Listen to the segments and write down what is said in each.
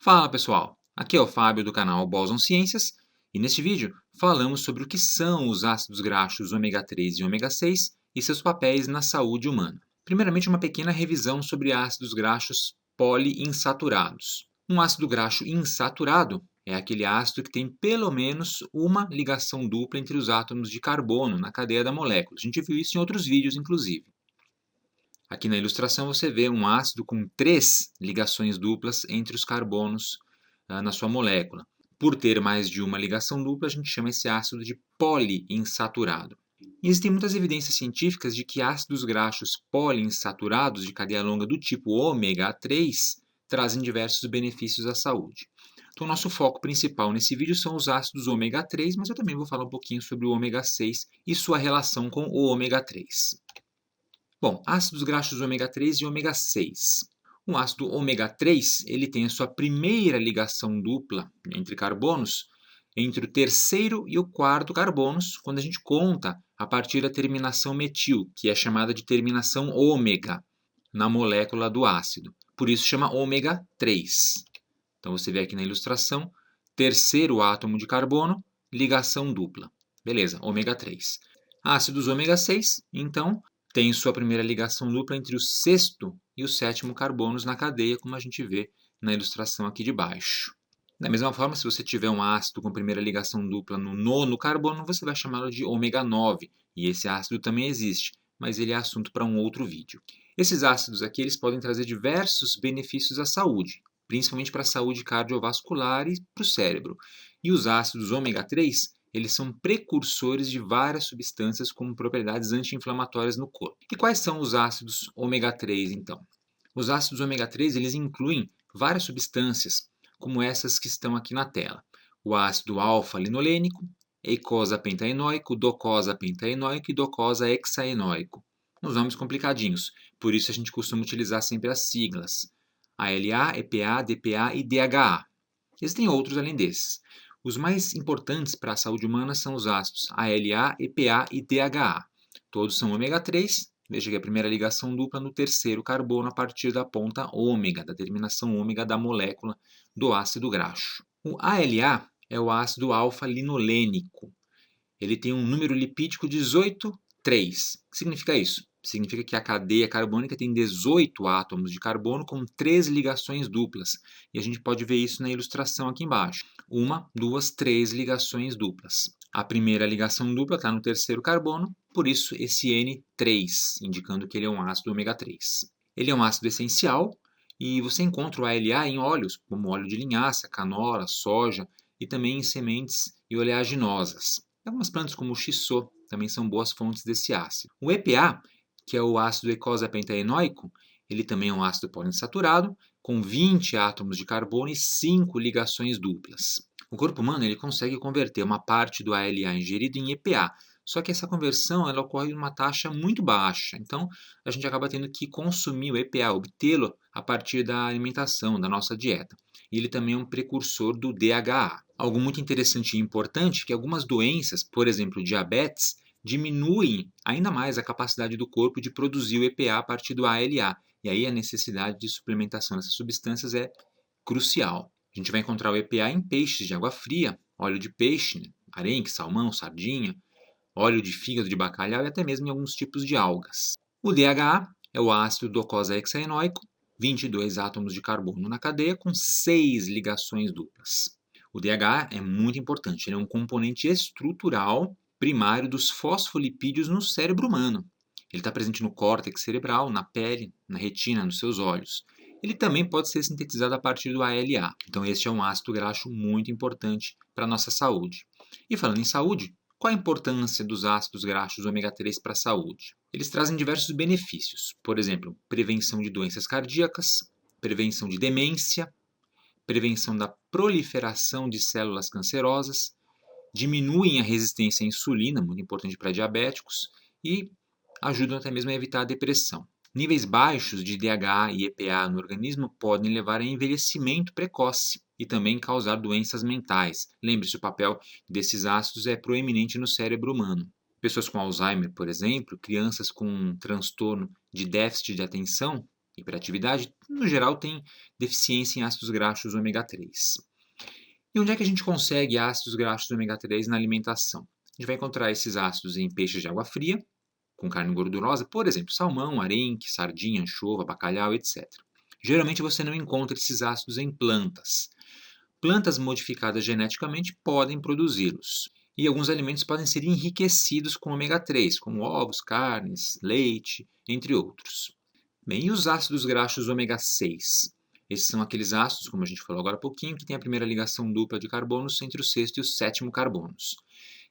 Fala pessoal, aqui é o Fábio do canal Boson Ciências e neste vídeo falamos sobre o que são os ácidos graxos ômega 3 e ômega 6 e seus papéis na saúde humana. Primeiramente, uma pequena revisão sobre ácidos graxos poliinsaturados. Um ácido graxo insaturado é aquele ácido que tem pelo menos uma ligação dupla entre os átomos de carbono na cadeia da molécula. A gente viu isso em outros vídeos, inclusive. Aqui na ilustração você vê um ácido com 3 ligações duplas entre os carbonos na sua molécula. Por ter mais de uma ligação dupla, a gente chama esse ácido de poliinsaturado. E existem muitas evidências científicas de que ácidos graxos poliinsaturados de cadeia longa do tipo ômega 3 trazem diversos benefícios à saúde. Então, nosso foco principal nesse vídeo são os ácidos ômega 3, mas eu também vou falar um pouquinho sobre o ômega 6 e sua relação com o ômega 3. Bom, ácidos graxos ômega 3 e ômega 6. O ácido ômega 3 ele tem a sua primeira ligação dupla entre carbonos entre o terceiro e o quarto carbonos, quando a gente conta a partir da terminação metil, que é chamada de terminação ômega, na molécula do ácido. Por isso chama ômega 3. Então você vê aqui na ilustração, terceiro átomo de carbono, ligação dupla. Beleza, ômega 3. Ácidos ômega 6, então, tem sua primeira ligação dupla entre o sexto e o sétimo carbonos na cadeia, como a gente vê na ilustração aqui de baixo. Da mesma forma, se você tiver um ácido com primeira ligação dupla no nono carbono, você vai chamá-lo de ômega 9, e esse ácido também existe, mas ele é assunto para um outro vídeo. Esses ácidos aqui eles podem trazer diversos benefícios à saúde, principalmente para a saúde cardiovascular e para o cérebro. E os ácidos ômega 3 eles são precursores de várias substâncias com propriedades anti-inflamatórias no corpo. E quais são os ácidos ômega 3, então? Os ácidos ômega 3 eles incluem várias substâncias, como essas que estão aqui na tela. O ácido alfa-linolênico, eicosapentaenoico, docosapentaenoico e docosahexaenoico. Uns nomes complicadinhos, por isso a gente costuma utilizar sempre as siglas. ALA, EPA, DPA e DHA. Existem outros além desses. Os mais importantes para a saúde humana são os ácidos ALA, EPA e DHA. Todos são ômega 3. Veja que a primeira ligação dupla no terceiro carbono a partir da ponta ômega, da terminação ômega da molécula do ácido graxo. O ALA é o ácido alfa-linolênico. Ele tem um número lipídico 18,3. O que significa isso? Significa que a cadeia carbônica tem 18 átomos de carbono com 3 ligações duplas. E a gente pode ver isso na ilustração aqui embaixo. 1, 2, 3 ligações duplas. A primeira ligação dupla está no terceiro carbono, por isso esse N3, indicando que ele é um ácido ômega 3. Ele é um ácido essencial e você encontra o ALA em óleos, como óleo de linhaça, canola, soja e também em sementes e oleaginosas. Algumas plantas como o shiso também são boas fontes desse ácido. O EPA, que é o ácido eicosapentaenoico, ele também é um ácido poliinsaturado, com 20 átomos de carbono e 5 ligações duplas. O corpo humano ele consegue converter uma parte do ALA ingerido em EPA, só que essa conversão ela ocorre em uma taxa muito baixa, então a gente acaba tendo que consumir o EPA, obtê-lo a partir da alimentação, da nossa dieta. E ele também é um precursor do DHA. Algo muito interessante e importante é que algumas doenças, por exemplo, diabetes, diminuem ainda mais a capacidade do corpo de produzir o EPA a partir do ALA. E aí a necessidade de suplementação dessas substâncias é crucial. A gente vai encontrar o EPA em peixes de água fria, óleo de peixe, arenque, salmão, sardinha, óleo de fígado de bacalhau e até mesmo em alguns tipos de algas. O DHA é o ácido docosahexaenoico, 22 átomos de carbono na cadeia com 6 ligações duplas. O DHA é muito importante, ele é um componente estrutural primário dos fosfolipídios no cérebro humano. Ele está presente no córtex cerebral, na pele, na retina, nos seus olhos. Ele também pode ser sintetizado a partir do ALA. Então, este é um ácido graxo muito importante para a nossa saúde. E falando em saúde, qual a importância dos ácidos graxos ômega 3 para a saúde? Eles trazem diversos benefícios, por exemplo, prevenção de doenças cardíacas, prevenção de demência, prevenção da proliferação de células cancerosas, diminuem a resistência à insulina, muito importante para diabéticos, e ajudam até mesmo a evitar a depressão. Níveis baixos de DHA e EPA no organismo podem levar a envelhecimento precoce e também causar doenças mentais. Lembre-se, o papel desses ácidos é proeminente no cérebro humano. Pessoas com Alzheimer, por exemplo, crianças com transtorno de déficit de atenção hiperatividade, no geral tem deficiência em ácidos graxos ômega 3. E onde é que a gente consegue ácidos graxos ômega 3 na alimentação? A gente vai encontrar esses ácidos em peixes de água fria, com carne gordurosa, por exemplo, salmão, arenque, sardinha, anchova, bacalhau, etc. Geralmente você não encontra esses ácidos em plantas. Plantas modificadas geneticamente podem produzi-los. E alguns alimentos podem ser enriquecidos com ômega 3, como ovos, carnes, leite, entre outros. Bem, e os ácidos graxos ômega 6? Esses são aqueles ácidos, como a gente falou agora há pouquinho, que têm a primeira ligação dupla de carbonos entre o sexto e o sétimo carbonos.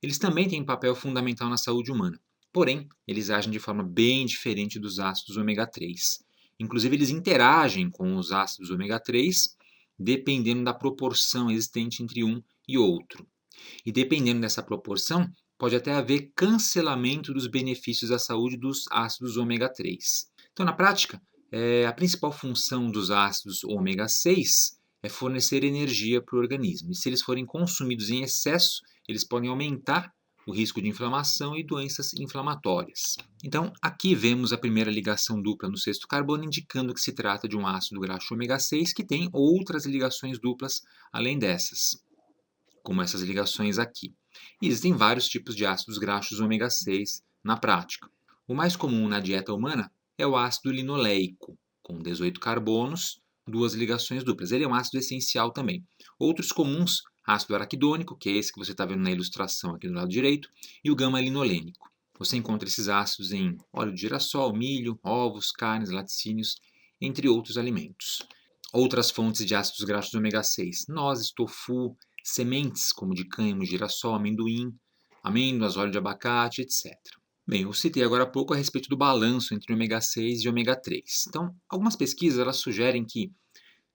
Eles também têm um papel fundamental na saúde humana, porém, eles agem de forma bem diferente dos ácidos ômega 3. Inclusive, eles interagem com os ácidos ômega 3 dependendo da proporção existente entre um e outro. E dependendo dessa proporção, pode até haver cancelamento dos benefícios à saúde dos ácidos ômega 3. Então, na prática, a principal função dos ácidos ômega 6 é fornecer energia para o organismo. E se eles forem consumidos em excesso, eles podem aumentar o risco de inflamação e doenças inflamatórias. Então, aqui vemos a primeira ligação dupla no sexto carbono, indicando que se trata de um ácido graxo ômega 6 que tem outras ligações duplas além dessas, como essas ligações aqui. E existem vários tipos de ácidos graxos ômega 6 na prática. O mais comum na dieta humana é o ácido linoleico, com 18 carbonos, duas ligações duplas. Ele é um ácido essencial também. Outros comuns, ácido araquidônico, que é esse que você está vendo na ilustração aqui do lado direito, e o gama-linolênico. Você encontra esses ácidos em óleo de girassol, milho, ovos, carnes, laticínios, entre outros alimentos. Outras fontes de ácidos graxos ômega 6, nozes, tofu, sementes como de cânhamo, girassol, amendoim, amêndoas, óleo de abacate, etc. Bem, eu citei agora há pouco a respeito do balanço entre ômega 6 e ômega 3. Então, algumas pesquisas elas sugerem que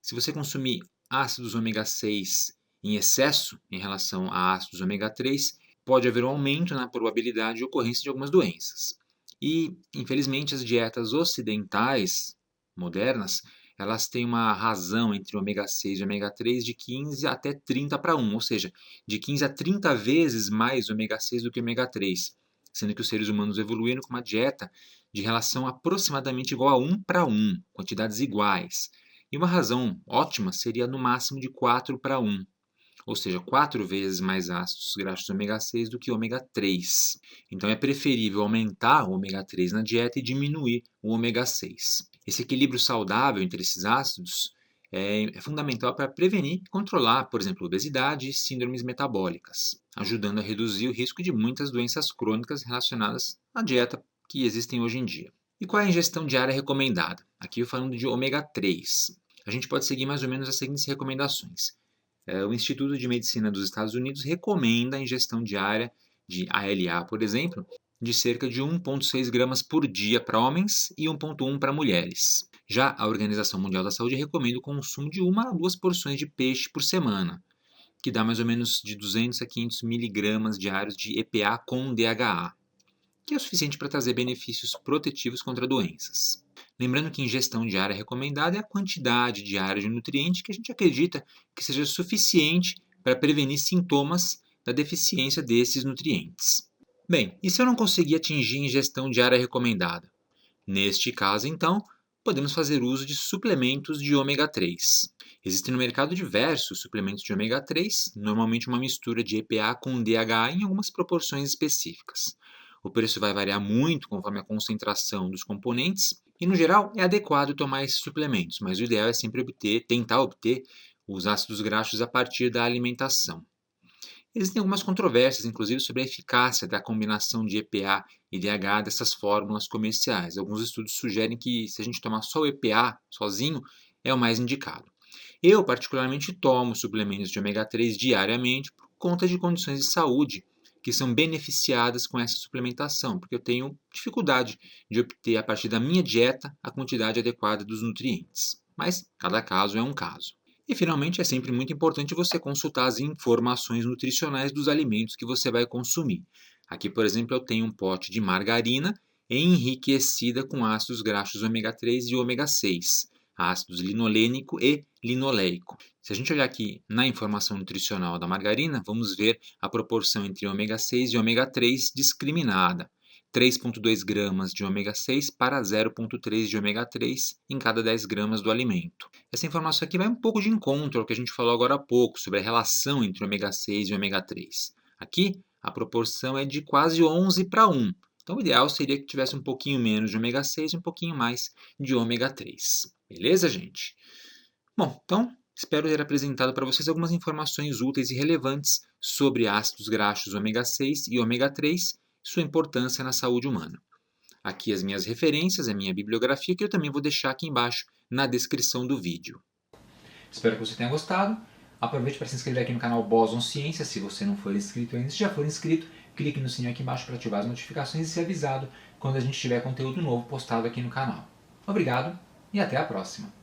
se você consumir ácidos ômega 6 em excesso em relação a ácidos ômega 3, pode haver um aumento na probabilidade de ocorrência de algumas doenças. E, infelizmente, as dietas ocidentais modernas elas têm uma razão entre ômega 6 e ômega 3 de 15 até 30 para 1, ou seja, de 15 a 30 vezes mais ômega 6 do que ômega 3, sendo que os seres humanos evoluíram com uma dieta de relação aproximadamente igual a 1 para 1, quantidades iguais. E uma razão ótima seria no máximo de 4 para 1, ou seja, 4 vezes mais ácidos graxos ômega 6 do que ômega 3. Então é preferível aumentar o ômega 3 na dieta e diminuir o ômega 6. Esse equilíbrio saudável entre esses ácidos é fundamental para prevenir e controlar, por exemplo, obesidade e síndromes metabólicas, ajudando a reduzir o risco de muitas doenças crônicas relacionadas à dieta que existem hoje em dia. E qual é a ingestão diária recomendada? Aqui eu falando de ômega 3. A gente pode seguir mais ou menos as seguintes recomendações. O Instituto de Medicina dos Estados Unidos recomenda a ingestão diária de ALA, por exemplo, de cerca de 1,6 gramas por dia para homens e 1,1 para mulheres. Já a Organização Mundial da Saúde recomenda o consumo de 1 a 2 porções de peixe por semana, que dá mais ou menos de 200 a 500 miligramas diários de EPA com DHA, que é o suficiente para trazer benefícios protetivos contra doenças. Lembrando que a ingestão diária recomendada é a quantidade diária de nutriente que a gente acredita que seja suficiente para prevenir sintomas da deficiência desses nutrientes. Bem, e se eu não conseguir atingir a ingestão diária recomendada? Neste caso, então, podemos fazer uso de suplementos de ômega 3. Existem no mercado diversos suplementos de ômega 3, normalmente uma mistura de EPA com DHA em algumas proporções específicas. O preço vai variar muito conforme a concentração dos componentes e, no geral, é adequado tomar esses suplementos, mas o ideal é sempre tentar obter os ácidos graxos a partir da alimentação. Existem algumas controvérsias, inclusive, sobre a eficácia da combinação de EPA e DHA dessas fórmulas comerciais. Alguns estudos sugerem que se a gente tomar só o EPA sozinho, é o mais indicado. Eu, particularmente, tomo suplementos de ômega 3 diariamente por conta de condições de saúde que são beneficiadas com essa suplementação, porque eu tenho dificuldade de obter, a partir da minha dieta, a quantidade adequada dos nutrientes. Mas cada caso é um caso. E, finalmente, é sempre muito importante você consultar as informações nutricionais dos alimentos que você vai consumir. Aqui, por exemplo, eu tenho um pote de margarina enriquecida com ácidos graxos ômega 3 e ômega 6, ácidos linolênico e linoleico. Se a gente olhar aqui na informação nutricional da margarina, vamos ver a proporção entre ômega 6 e ômega 3 discriminada. 3,2 gramas de ômega 6 para 0,3 de ômega 3 em cada 10 gramas do alimento. Essa informação aqui vai um pouco de encontro ao que a gente falou agora há pouco, sobre a relação entre ômega 6 e ômega 3. Aqui, a proporção é de quase 11 para 1. Então, o ideal seria que tivesse um pouquinho menos de ômega 6 e um pouquinho mais de ômega 3. Beleza, gente? Bom, então, espero ter apresentado para vocês algumas informações úteis e relevantes sobre ácidos graxos ômega 6 e ômega 3 e sua importância na saúde humana. Aqui as minhas referências, a minha bibliografia, que eu também vou deixar aqui embaixo na descrição do vídeo. Espero que você tenha gostado. Aproveite para se inscrever aqui no canal Boson Ciência, se você não for inscrito ainda. Se já for inscrito, clique no sininho aqui embaixo para ativar as notificações e ser avisado quando a gente tiver conteúdo novo postado aqui no canal. Obrigado e até a próxima!